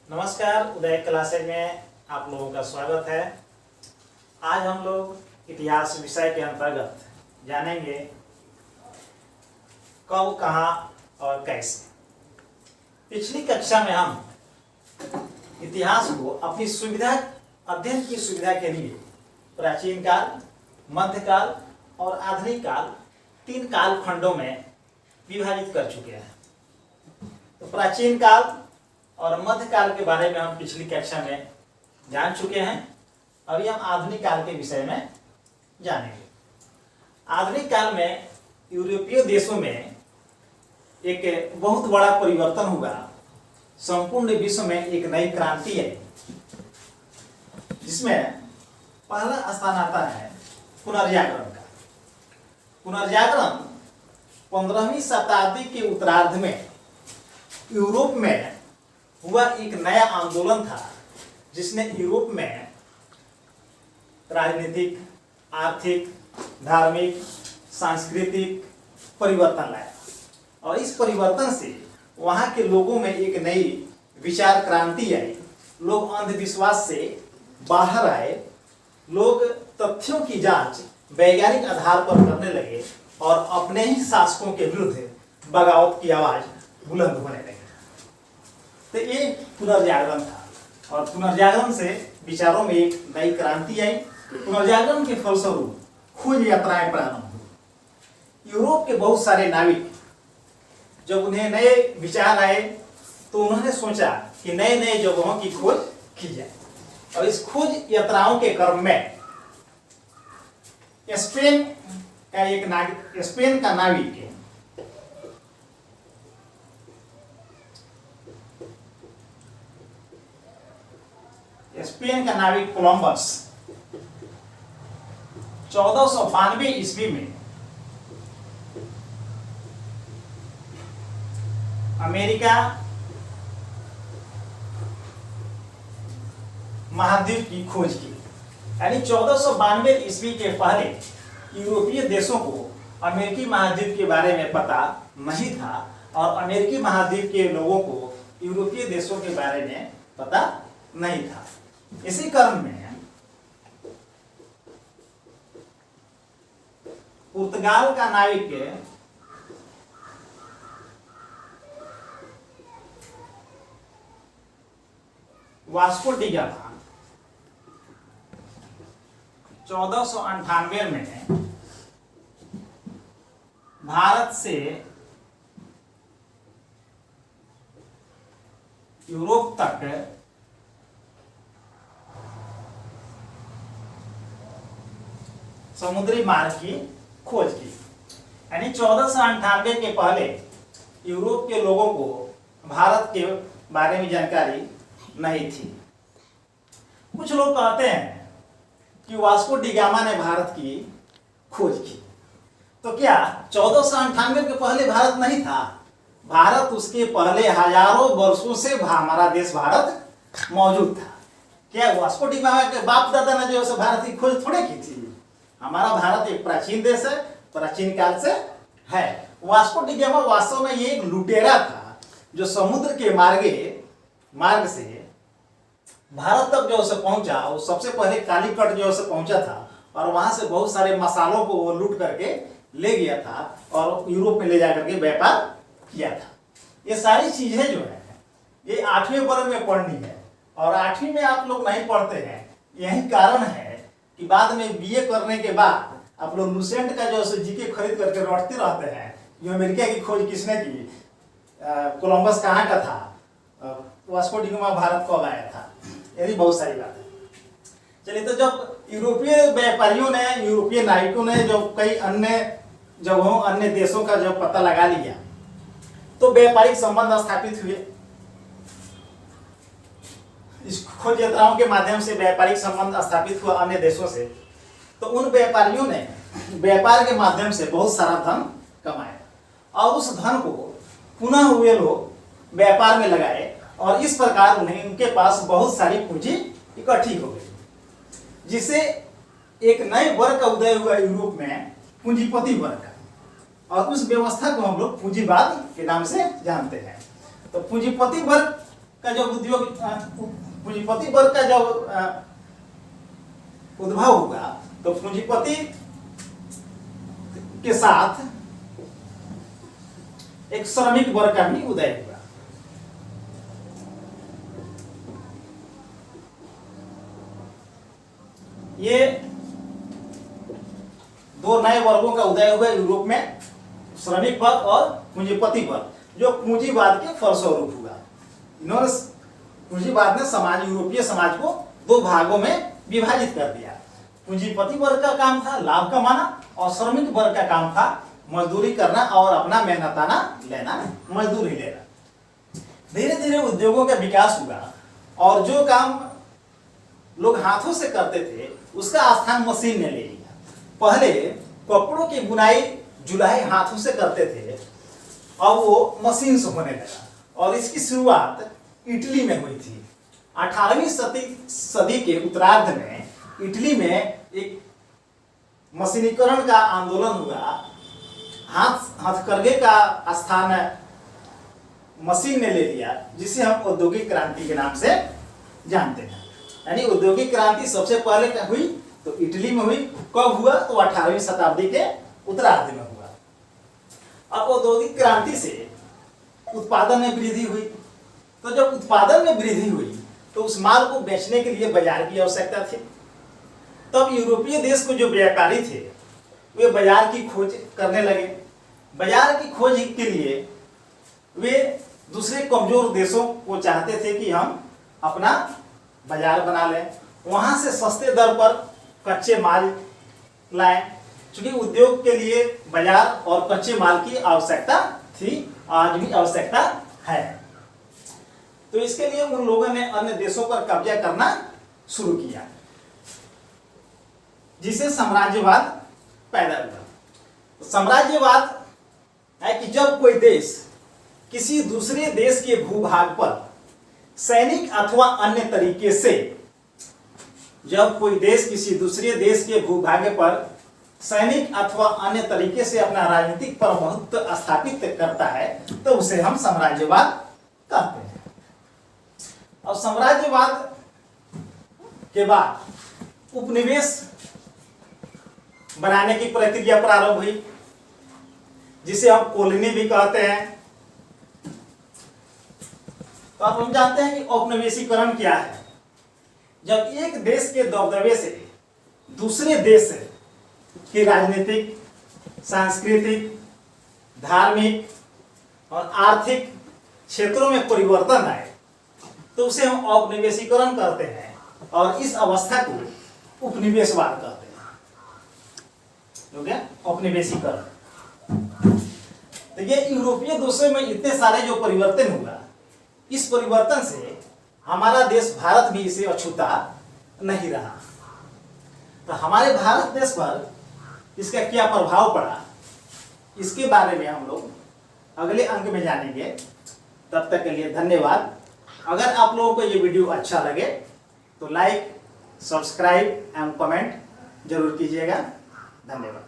नमस्कार, उदय क्लासेज में आप लोगों का स्वागत है। आज हम लोग इतिहास विषय के अंतर्गत जानेंगे कब, कहाँ और कैसे। पिछली कक्षा में हम इतिहास को अपनी सुविधा, अध्ययन की सुविधा के लिए प्राचीन काल, मध्यकाल और आधुनिक काल, 3 काल खंडों में विभाजित कर चुके हैं। तो प्राचीन काल और मध्यकाल के बारे में हम पिछली कक्षा में जान चुके हैं। अभी हम आधुनिक काल के विषय में जानेंगे। आधुनिक काल में यूरोपीय देशों में एक बहुत बड़ा परिवर्तन हुआ। संपूर्ण विश्व में एक नई क्रांति है, जिसमें पहला स्थान आता है पुनर्जागरण का। पुनर्जागरण 15वीं शताब्दी के उत्तरार्ध में यूरोप में हुआ एक नया आंदोलन था, जिसने यूरोप में राजनीतिक, आर्थिक, धार्मिक, सांस्कृतिक परिवर्तन लाया। और इस परिवर्तन से वहां के लोगों में एक नई विचार क्रांति आई। लोग अंधविश्वास से बाहर आए। लोग तथ्यों की जांच वैज्ञानिक आधार पर करने लगे और अपने ही शासकों के विरुद्ध बगावत की आवाज बुलंद होने लगी। तो ये पुनर्जागरण था और पुनर्जागरण से विचारों में एक नई क्रांति आई। पुनर्जागरण के फलस्वरूप खोज यात्राएं प्रारंभ हुई। यूरोप के बहुत सारे नाविक, जब उन्हें नए विचार आए तो उन्होंने सोचा कि नए नए जगहों की खोज की जाए। और इस खोज यात्राओं के क्रम में स्पेन का नाविक कोलंबस 1492 ईस्वी में अमेरिका महाद्वीप की खोज की। यानी 1492 ईस्वी के पहले यूरोपीय देशों को अमेरिकी महाद्वीप के बारे में पता नहीं था और अमेरिकी महाद्वीप के लोगों को यूरोपीय देशों के बारे में पता नहीं था। इसी क्रम में पुर्तगाल का नाविक वास्को डी गामा 1498 में भारत से यूरोप तक समुद्री मार्ग की खोज की। यानी 1498 के पहले यूरोप के लोगों को भारत के बारे में जानकारी नहीं थी। कुछ लोग कहते हैं कि वास्को डी गामा ने भारत की खोज की। तो क्या 1498 के पहले भारत नहीं था? भारत उसके पहले हजारों वर्षों से हमारा देश भारत मौजूद था। क्या वास्को डी गामा के बाप दादा ने जो है भारत की खोज थोड़े की थी? हमारा भारत एक प्राचीन देश है, प्राचीन काल से है। वास्को डी गामा वास्तव में ये एक लुटेरा था, जो समुद्र के मार्ग से भारत तक जो है पहुंचा। वो सबसे पहले कालीकट जो है पहुंचा था और वहां से बहुत सारे मसालों को वो लूट करके ले गया था और यूरोप में ले जाकर के व्यापार किया था। ये सारी चीजें जो है ये 8वें वर्ग में पढ़नी है और 8वीं में आप लोग नहीं पढ़ते हैं। यही कारण है कि बाद में बीए करने के बाद आप लोग लुसेंट का जो है जीके खरीद करके रटते रहते हैं। ये अमेरिका की खोज किसने की, कोलंबस कहाँ का था, वास्को डी गामा भारत कब आया था, यही बहुत सारी बात है। चलिए, तो जब यूरोपीय व्यापारियों ने, यूरोपीय नाविकों ने जो कई अन्य जगहों, अन्य देशों का जो पता लगा लिया, तो व्यापारिक संबंध स्थापित हुए। इस खोज यात्राओं के माध्यम से व्यापारिक संबंध स्थापित हुआ अन्य देशों से। तो उन व्यापारियों ने व्यापार के माध्यम से बहुत सारा धन कमाया और उस धन को पुनः वे लोग व्यापार में लगाए और इस प्रकार उनके पास बहुत सारी पूंजी इकट्ठी हो गई, जिससे एक नए वर्ग का उदय हुआ यूरोप में, पूंजीपति वर्ग का। और उस व्यवस्था को हम लोग पूंजीवाद के नाम से जानते हैं। तो पूंजीपति वर्ग का जब उद्योग पूंजीपति वर्ग का जब उद्भव हुआ तो पूंजीपति के साथ एक श्रमिक वर्ग का भी उदय हुआ। ये दो नए वर्गों का उदय हुआ यूरोप में, श्रमिक वर्ग और पूंजीपति वर्ग, जो पूंजीवाद के फलस्वरूप हुआ। इन्होंने पूंजीवाद ने समाज, यूरोपीय समाज को दो भागों में विभाजित कर दिया। पूंजीपति वर्ग का काम था लाभ कमाना और श्रमिक वर्ग का काम था मजदूरी करना और अपना मेहनताना लेना, मजदूरी लेना। धीरे धीरे उद्योगों का विकास हुआ और जो काम लोग हाथों से करते थे उसका स्थान मशीन ने ले लिया। पहले कपड़ों की बुनाई जुलाई हाथों से करते थे, अब वो मशीन से होने लगा और इसकी शुरुआत इटली में हुई थी। 18वीं सदी के उत्तरार्ध में इटली में एक मशीनीकरण का आंदोलन हुआ। हथकरघे का स्थान मशीन ने ले लिया, जिसे हम औद्योगिक क्रांति के नाम से जानते हैं। यानी औद्योगिक क्रांति सबसे पहले हुई तो इटली में हुई। कब हुआ? तो 18वीं शताब्दी के उत्तरार्ध में हुआ। अब औद्योगिक क्रांति से उत्पादन में वृद्धि हुई, तो जब उत्पादन में वृद्धि हुई तो उस माल को बेचने के लिए बाजार की आवश्यकता थी। तब यूरोपीय देश को जो व्यापारी थे वे बाजार की खोज करने लगे। बाजार की खोज के लिए वे दूसरे कमजोर देशों को चाहते थे कि हम अपना बाजार बना लें, वहां से सस्ते दर पर कच्चे माल लाएं। क्योंकि उद्योग के लिए बाजार और कच्चे माल की आवश्यकता थी, आज भी आवश्यकता है। तो इसके लिए उन लोगों ने अन्य देशों पर कब्जा करना शुरू किया, जिसे साम्राज्यवाद पैदा हुआ। साम्राज्यवाद है कि जब कोई देश किसी दूसरे देश के भूभाग पर सैनिक अथवा अन्य तरीके से, जब कोई देश किसी दूसरे देश के भूभाग पर सैनिक अथवा अन्य तरीके से अपना राजनीतिक प्रभुत्व स्थापित करता है तो उसे हम साम्राज्यवाद कहते हैं। और साम्राज्यवाद के बाद उपनिवेश बनाने की प्रक्रिया प्रारंभ हुई, जिसे हम कॉलोनी भी कहते हैं। तो अब हम जानते हैं कि औपनिवेशीकरण क्या है। जब एक देश के दबदबे से दूसरे देश की राजनीतिक, सांस्कृतिक, धार्मिक और आर्थिक क्षेत्रों में परिवर्तन आए तो उसे हम औपनिवेशीकरण करते हैं और इस अवस्था को उपनिवेशवाद कहते हैं। हो गया औपनिवेशीकरण। तो ये यूरोपीय देशों में इतने सारे जो परिवर्तन हुआ, इस परिवर्तन से हमारा देश भारत भी इसे अछूता नहीं रहा। तो हमारे भारत देश पर इसका क्या प्रभाव पड़ा, इसके बारे में हम लोग अगले अंक में जानेंगे। तब तक के लिए धन्यवाद। अगर आप लोगों को ये वीडियो अच्छा लगे तो लाइक, सब्सक्राइब एवं कमेंट जरूर कीजिएगा। धन्यवाद।